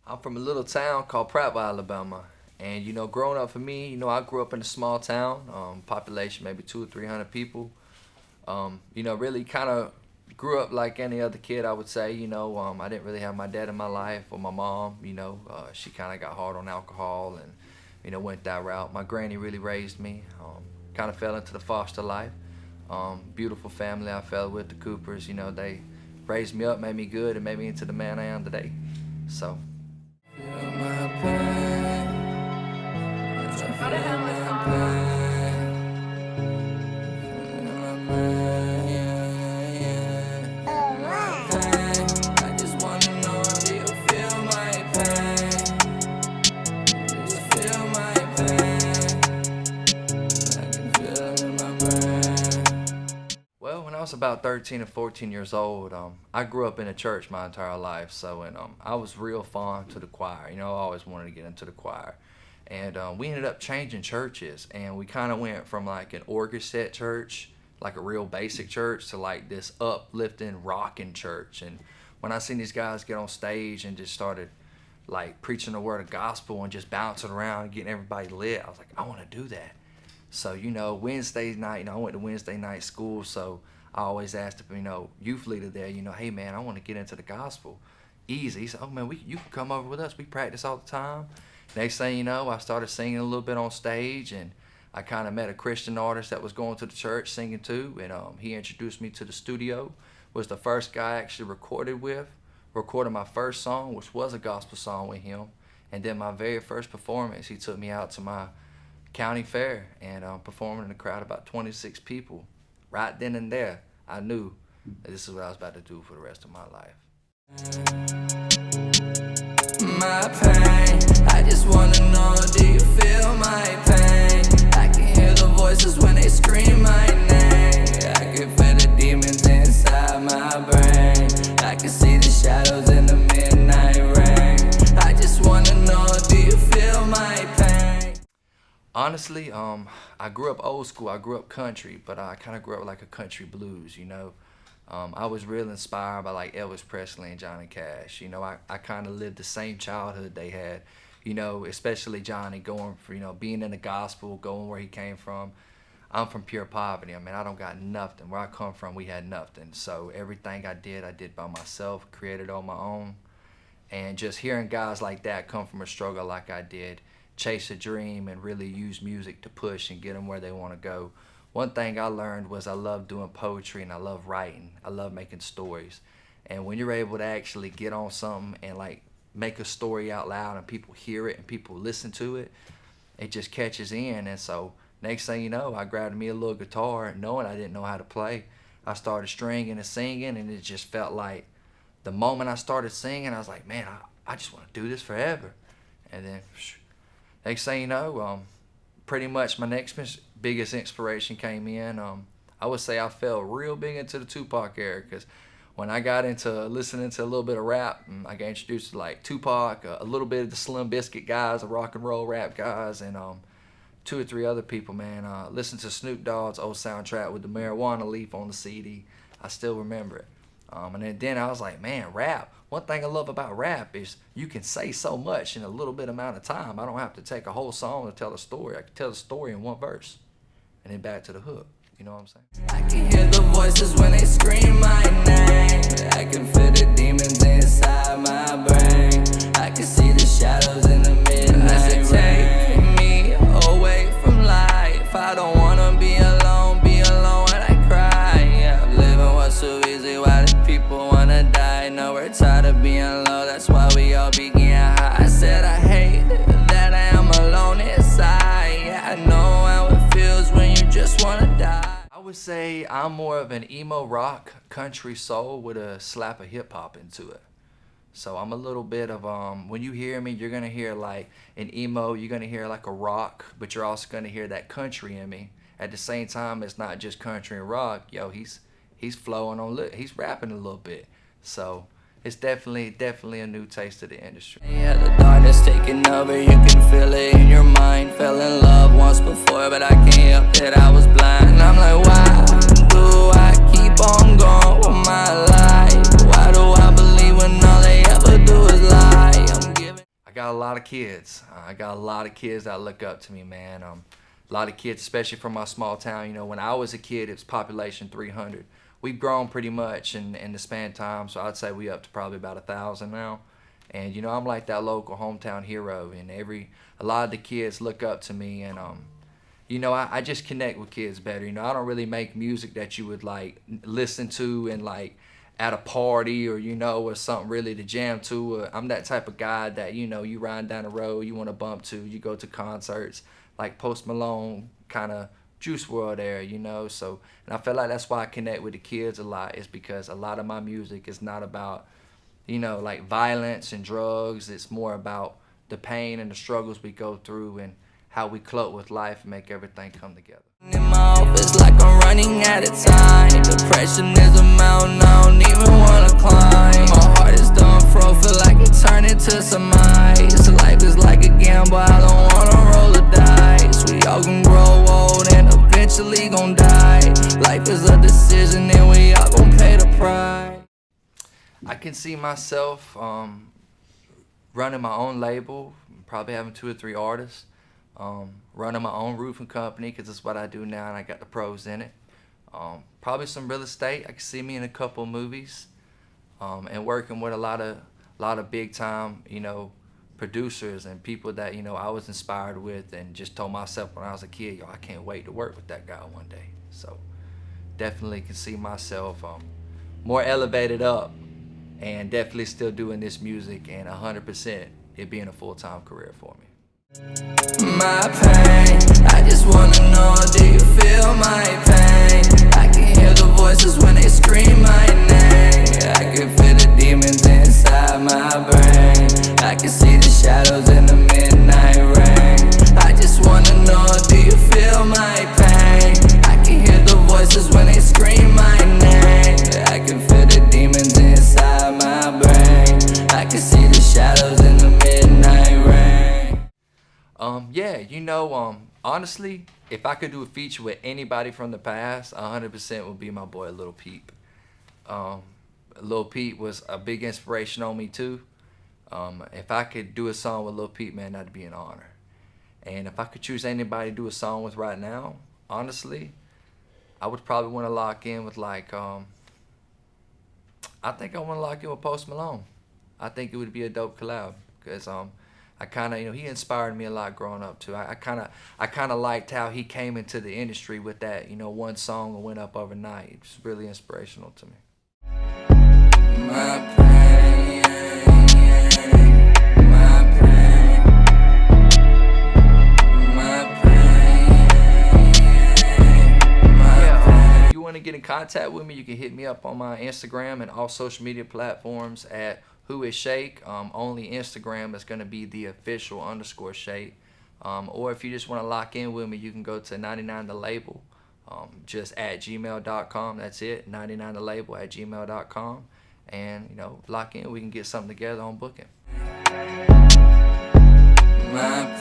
I'm from a little town called Prattville, Alabama. And growing up for me, I grew up in a small town, population maybe 200 or 300 people. Really kind of grew up like any other kid, I would say. I didn't really have my dad in my life or my mom. She kind of got hard on alcohol and went that route. My granny really raised me. Kind of fell into the foster life. Beautiful family I fell with, the Coopers. They raised me up, made me good, and made me into the man I am today. So. Feel my pain. Feel my pain. Feel my pain. Yeah, yeah, yeah. Pain. I just wanna know if you feel my pain. Just feel my pain. I can feel it in my brain. Well, when I was about 13 or 14 years old, I grew up in a church my entire life. So, I was real fond to the choir. I always wanted to get into the choir. And we ended up changing churches, and we kind of went from like an organ set church, like a real basic church, to like this uplifting, rocking church. And when I seen these guys get on stage and just started like preaching the word of gospel and just bouncing around and getting everybody lit, I was like, I want to do that. So, Wednesday night, I went to Wednesday night school, so I always asked the, youth leader there, hey man, I want to get into the gospel. Easy. He said, oh man, you can come over with us. We practice all the time. Next thing you know, I started singing a little bit on stage, and I kind of met a Christian artist that was going to the church singing too, and he introduced me to the studio. Was the first guy I actually recorded my first song, which was a gospel song with him. And then my very first performance, he took me out to my county fair and performing in a crowd of about 26 people. Right then and there, I knew that this is what I was about to do for the rest of my life. My pain, I just wanna know, do you feel my pain? I can hear the voices when they scream my name. I can feel the demons inside my brain. I can see the shadows in the midnight rain. I just wanna know, do you feel my pain? Honestly, I grew up old school. I grew up country, but I kind of grew up like a country blues, I was real inspired by like Elvis Presley and Johnny Cash. I kind of lived the same childhood they had, especially Johnny going for, being in the gospel, going where he came from. I'm from pure poverty. I don't got nothing. Where I come from, we had nothing. So everything I did by myself, created on my own. And just hearing guys like that come from a struggle like I did, chase a dream and really use music to push and get them where they want to go. One thing I learned was I love doing poetry and I love writing. I love making stories. And when you're able to actually get on something and like make a story out loud and people hear it and people listen to it, it just catches in. And so next thing you know, I grabbed me a little guitar, knowing I didn't know how to play. I started stringing and singing, and it just felt like the moment I started singing, I was like, man, I just want to do this forever. And then next thing you know, pretty much my biggest inspiration came in. I would say I fell real big into the Tupac era, because when I got into listening to a little bit of rap, I got introduced to like Tupac, a little bit of the Slim Biscuit guys, the rock and roll rap guys, and 2 or 3 other people, man. Listen to Snoop Dogg's old soundtrack with the marijuana leaf on the CD. I still remember it. And then I was like, man, rap. One thing I love about rap is you can say so much in a little bit amount of time. I don't have to take a whole song to tell a story. I can tell a story in one verse and then back to the hook. You know what I'm saying? I can hear the voices when they scream my name. I can feel the demons inside my brain. I can see the shadows in the midnight rain. Take me away from life. I don't wanna be alone when I cry. Yeah, living was so easy. Why do people wanna die? No, we're tired of being low. That's why we all be getting high. I said I hate that I am alone inside. Yeah, I know how it feels when you just wanna die. I would say I'm more of an emo rock, country soul with a slap of hip hop into it. So I'm a little bit of, when you hear me, you're going to hear like an emo, you're going to hear like a rock, but you're also going to hear that country in me. At the same time, it's not just country and rock. Yo, he's flowing on, he's rapping a little bit. So it's definitely a new taste of the industry. Yeah, the darkness taking over, you can feel it in your mind. Fell in love once before, but I can't help it, I was blind. And I'm like, why do I keep on going with my life? Why do I believe when all they ever do is lie? I'm giving got a lot of kids. I got a lot of kids that look up to me, man. A lot of kids, especially from my small town. You know, when I was a kid, it was population 300. We've grown pretty much in the span of time, so I'd say we up to probably about 1,000 now. And you know, I'm like that local hometown hero, and a lot of the kids look up to me, and you know, I just connect with kids better. You know, I don't really make music that you would like listen to and like at a party, or you know, or something really to jam to. I'm that type of guy that, you know, you ride down the road, you want to bump to, you go to concerts like Post Malone, kind of Juice WRLD era, you know. So, and I feel like that's why I connect with the kids a lot, is because a lot of my music is not about, you know, like violence and drugs. It's more about the pain and the struggles we go through and how we cope with life and make everything come together. In my office like I'm running out of time. Depression is a mountain I don't even wanna climb. My heart is done fro, feel like I'm turning to some ice. Life is like a gamble, I don't wanna roll the dice. We all gon' grow old and eventually gon' die. Life is a decision and we all gon' pay the price. I can see myself running my own label, probably having 2 or 3 artists, running my own roofing company, because that's what I do now, and I got the pros in it. Probably some real estate. I can see me in a couple movies, and working with a lot of big time, you know, producers and people that, you know, I was inspired with, and just told myself when I was a kid, yo, I can't wait to work with that guy one day. So definitely can see myself more elevated up, and definitely still doing this music, and 100% it being a full-time career for me. My pain, I just wanna know, do you feel my pain? I can hear the voices when they scream my name. I can feel the demons inside my brain. I can see the shadows in the midnight rain. I just wanna know, do you feel my pain? I can hear the voices when they scream my name. I can feel the demons inside my brain. I can see the shadows in the midnight rain. Yeah, you know, honestly, if I could do a feature with anybody from the past, 100% would be my boy Lil Peep. Lil Peep was a big inspiration on me too. If I could do a song with Lil Peep, man, that'd be an honor. And if I could choose anybody to do a song with right now, honestly, I would probably want to lock in with like, I think I want to lock in with Post Malone. I think it would be a dope collab, because I kind of, you know, he inspired me a lot growing up too. I kind of liked how he came into the industry with that, you know, one song and went up overnight. It's really inspirational to me. My pain, my pain, my pain, my pain. If you want to get in contact with me, you can hit me up on my Instagram and all social media platforms at Who is Shake. Only Instagram is going to be the official _Shake. Or if you just want to lock in with me, you can go to 99 The Label, just at gmail.com. That's it, 99 The Label at gmail.com. And, you know, lock in. We can get something together on booking. My